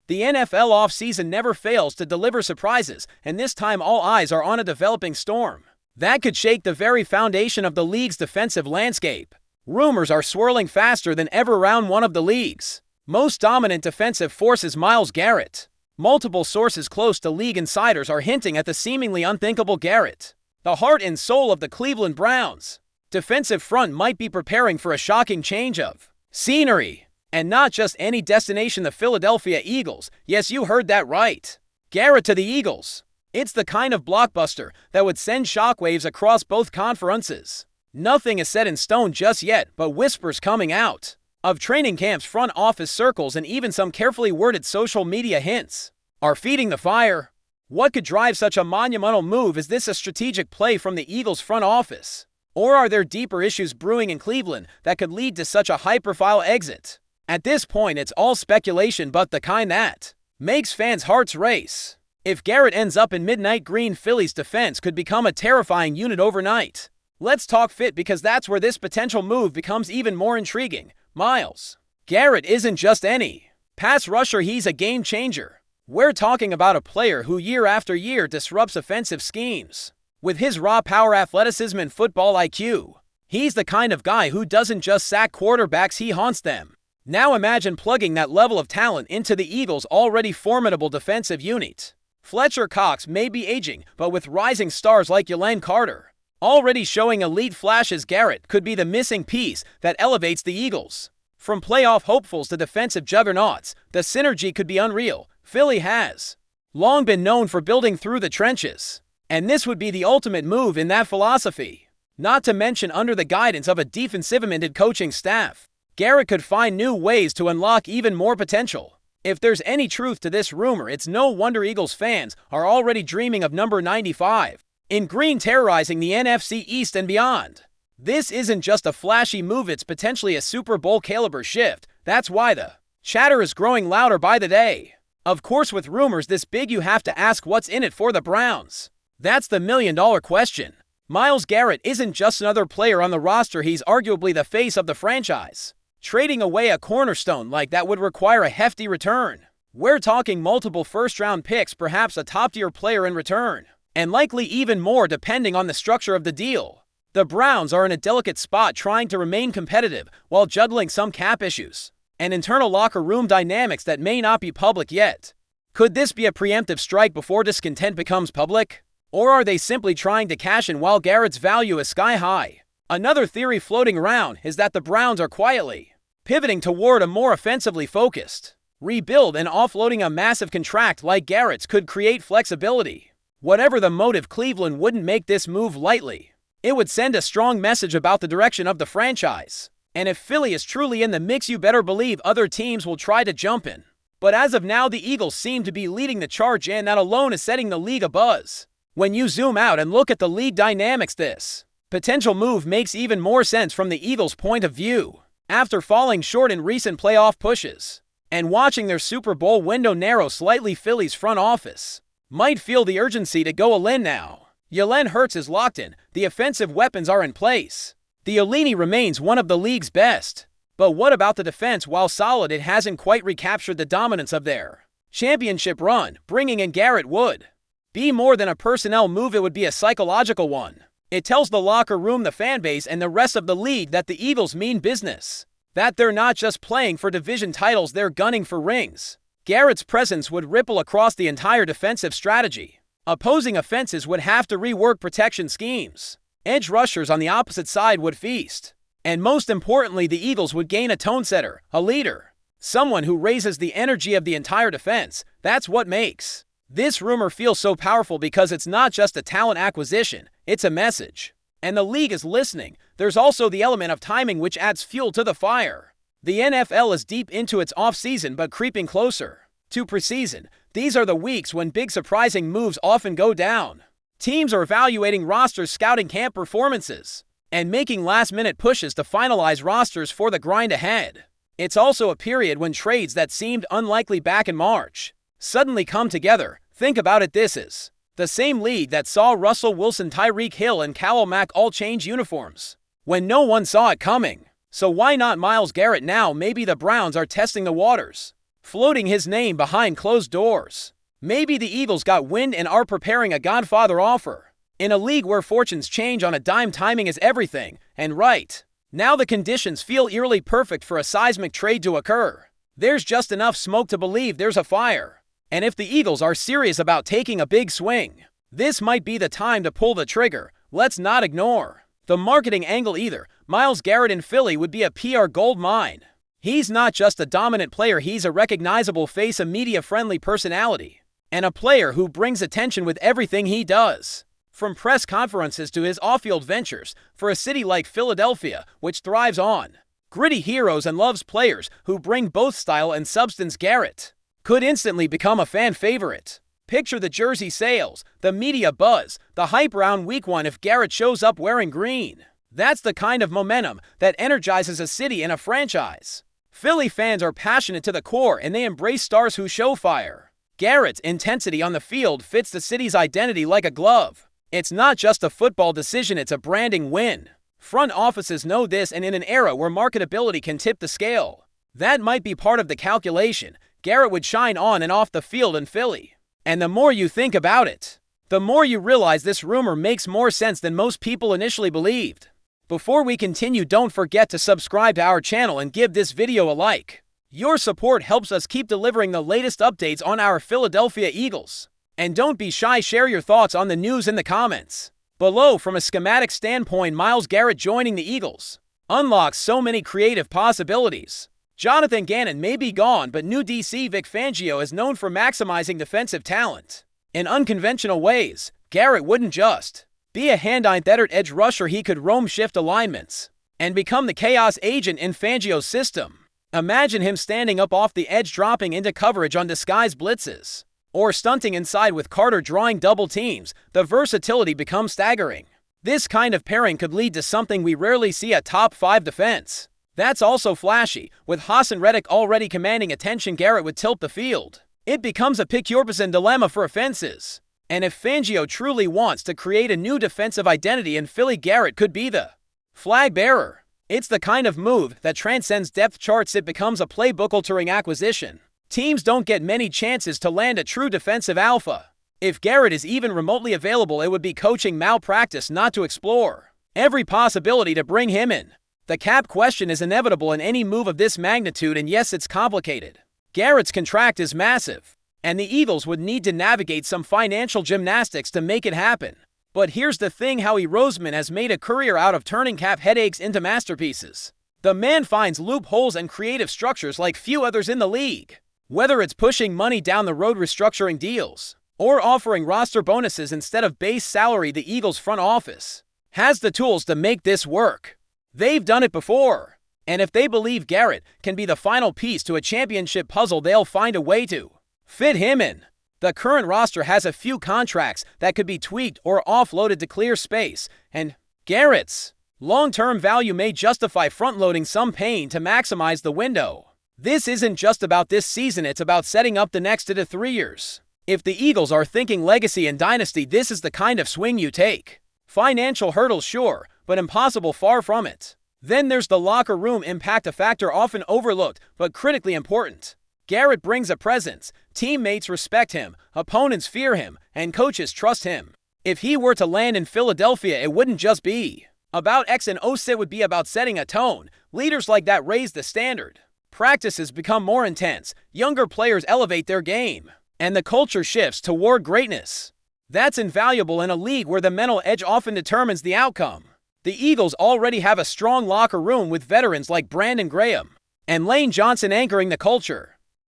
The NFL offseason never fails to deliver surprises, and this time all eyes are on a developing storm that could shake the very foundation of the league's defensive landscape. Rumors are swirling faster than ever around one of the league's most dominant defensive forces, Myles Garrett. Multiple sources close to league insiders are hinting at the seemingly unthinkable Garrett, the heart and soul of the Cleveland Browns' defensive front, might be preparing for a shocking change of scenery. And not just any destination, the Philadelphia Eagles. Yes, you heard that right. Garrett to the Eagles. It's the kind of blockbuster that would send shockwaves across both conferences. Nothing is set in stone just yet, but whispers coming out of training camps, front office circles, and even some carefully worded social media hints are feeding the fire. What could drive such a monumental move? Is this a strategic play from the Eagles' front office? Or are there deeper issues brewing in Cleveland that could lead to such a high-profile exit? At this point, it's all speculation, but the kind that makes fans' hearts race. If Garrett ends up in midnight green, Philly's defense could become a terrifying unit overnight. Let's talk fit, because that's where this potential move becomes even more intriguing. Myles Garrett isn't just any pass rusher, he's a game changer. We're talking about a player who year after year disrupts offensive schemes. With his raw power, athleticism, and football IQ, he's the kind of guy who doesn't just sack quarterbacks, he haunts them. Now imagine plugging that level of talent into the Eagles' already formidable defensive unit. Fletcher Cox may be aging, but with rising stars like Jalen Carter already showing elite flashes, Garrett could be the missing piece that elevates the Eagles. From playoff hopefuls to defensive juggernauts, the synergy could be unreal. Philly has long been known for building through the trenches, and this would be the ultimate move in that philosophy. Not to mention, under the guidance of a defensive-minded coaching staff, Garrett could find new ways to unlock even more potential. If there's any truth to this rumor, it's no wonder Eagles fans are already dreaming of number 95 in green, terrorizing the NFC East and beyond. This isn't just a flashy move, it's potentially a Super Bowl caliber shift. That's why the chatter is growing louder by the day. Of course, with rumors this big, you have to ask, what's in it for the Browns? That's the million-dollar question. Myles Garrett isn't just another player on the roster, he's arguably the face of the franchise. Trading away a cornerstone like that would require a hefty return. We're talking multiple first-round picks, perhaps a top-tier player in return, and likely even more depending on the structure of the deal. The Browns are in a delicate spot, trying to remain competitive while juggling some cap issues and internal locker room dynamics that may not be public yet. Could this be a preemptive strike before discontent becomes public? Or are they simply trying to cash in while Garrett's value is sky high? Another theory floating around is that the Browns are quietly pivoting toward a more offensively focused rebuild, and offloading a massive contract like Garrett's could create flexibility. Whatever the motive, Cleveland wouldn't make this move lightly. It would send a strong message about the direction of the franchise. And if Philly is truly in the mix, you better believe other teams will try to jump in. But as of now, the Eagles seem to be leading the charge, and that alone is setting the league abuzz. When you zoom out and look at the league dynamics, this potential move makes even more sense from the Eagles' point of view. After falling short in recent playoff pushes and watching their Super Bowl window narrow slightly, Philly's front office might feel the urgency to go all in now. Jalen Hurts is locked in, the offensive weapons are in place. The O-line remains one of the league's best. But what about the defense? While solid, it hasn't quite recaptured the dominance of their championship run. Bringing in Garrett would be more than a personnel move, it would be a psychological one. It tells the locker room, the fan base, and the rest of the league that the Eagles mean business. That they're not just playing for division titles, they're gunning for rings. Garrett's presence would ripple across the entire defensive strategy. Opposing offenses would have to rework protection schemes. Edge rushers on the opposite side would feast. And most importantly, the Eagles would gain a tone setter, a leader. Someone who raises the energy of the entire defense. That's what makes this rumor feel so powerful, because it's not just a talent acquisition, it's a message. And the league is listening. There's also the element of timing, which adds fuel to the fire. The NFL is deep into its offseason, but creeping closer to preseason. These are the weeks when big surprising moves often go down. Teams are evaluating rosters, scouting camp performances, and making last-minute pushes to finalize rosters for the grind ahead. It's also a period when trades that seemed unlikely back in March suddenly come together. Think about it, this is the same league that saw Russell Wilson, Tyreek Hill, and Khalil Mack all change uniforms when no one saw it coming. So why not Myles Garrett now? Maybe the Browns are testing the waters floating his name behind closed doors. Maybe the Eagles got wind and are preparing a Godfather offer. In a league where fortunes change on a dime, timing is everything, and right now the conditions feel eerily perfect for a seismic trade to occur. There's just enough smoke to believe there's a fire. And if the Eagles are serious about taking a big swing, this might be the time to pull the trigger. Let's not ignore the marketing angle either. Myles Garrett in Philly would be a PR gold mine. He's not just a dominant player, he's a recognizable face, a media-friendly personality, and a player who brings attention with everything he does. From press conferences to his off-field ventures, for a city like Philadelphia, which thrives on gritty heroes and loves players who bring both style and substance, Garrett could instantly become a fan favorite. Picture the jersey sales, the media buzz, the hype around week 1 if Garrett shows up wearing green. That's the kind of momentum that energizes a city and a franchise. Philly fans are passionate to the core and they embrace stars who show fire. Garrett's intensity on the field fits the city's identity like a glove. It's not just a football decision, it's a branding win. Front offices know this, and in an era where marketability can tip the scale, that might be part of the calculation. Garrett would shine on and off the field in Philly. And the more you think about it, the more you realize this rumor makes more sense than most people initially believed. Before we continue, don't forget to subscribe to our channel and give this video a like. Your support helps us keep delivering the latest updates on our Philadelphia Eagles. And don't be shy, share your thoughts on the news in the comments below. From a schematic standpoint, Myles Garrett joining the Eagles unlocks so many creative possibilities. Jonathan Gannon may be gone, but new DC Vic Fangio is known for maximizing defensive talent in unconventional ways. Garrett wouldn't just be a hand-eye-theatered edge rusher, he could roam, shift alignments, and become the chaos agent in Fangio's system. Imagine him standing up off the edge, dropping into coverage on disguised blitzes, or stunting inside with Carter drawing double teams. The versatility becomes staggering. This kind of pairing could lead to something we rarely see: a top 5 defense that's also flashy. With Hassan Reddick already commanding attention, Garrett would tilt the field. It becomes a pick-your-poison dilemma for offenses. And if Fangio truly wants to create a new defensive identity in Philly, Garrett could be the flag bearer. It's the kind of move that transcends depth charts. It becomes a playbook-altering acquisition. Teams don't get many chances to land a true defensive alpha. If Garrett is even remotely available, it would be coaching malpractice not to explore every possibility to bring him in. The cap question is inevitable in any move of this magnitude, and yes, it's complicated. Garrett's contract is massive, and the Eagles would need to navigate some financial gymnastics to make it happen. But here's the thing: Howie Roseman has made a career out of turning cap headaches into masterpieces. The man finds loopholes and creative structures like few others in the league. Whether it's pushing money down the road, restructuring deals, or offering roster bonuses instead of base salary, the Eagles front office has the tools to make this work. They've done it before. And if they believe Garrett can be the final piece to a championship puzzle, they'll find a way to fit him in. The current roster has a few contracts that could be tweaked or offloaded to clear space, and Garrett's long-term value may justify front-loading some pain to maximize the window. This isn't just about this season, it's about setting up the next 2 to 3 years. If the Eagles are thinking legacy and dynasty, this is the kind of swing you take. Financial hurdles, sure, but impossible far from it. Then there's the locker room impact, a factor often overlooked but critically important. Garrett brings a presence. Teammates respect him, opponents fear him, and coaches trust him. If he were to land in Philadelphia, it wouldn't just be about X and O, it would be about setting a tone. Leaders like that raise the standard. Practices become more intense, younger players elevate their game, and the culture shifts toward greatness. That's invaluable in a league where the mental edge often determines the outcome. The Eagles already have a strong locker room with veterans like Brandon Graham and Lane Johnson anchoring the culture.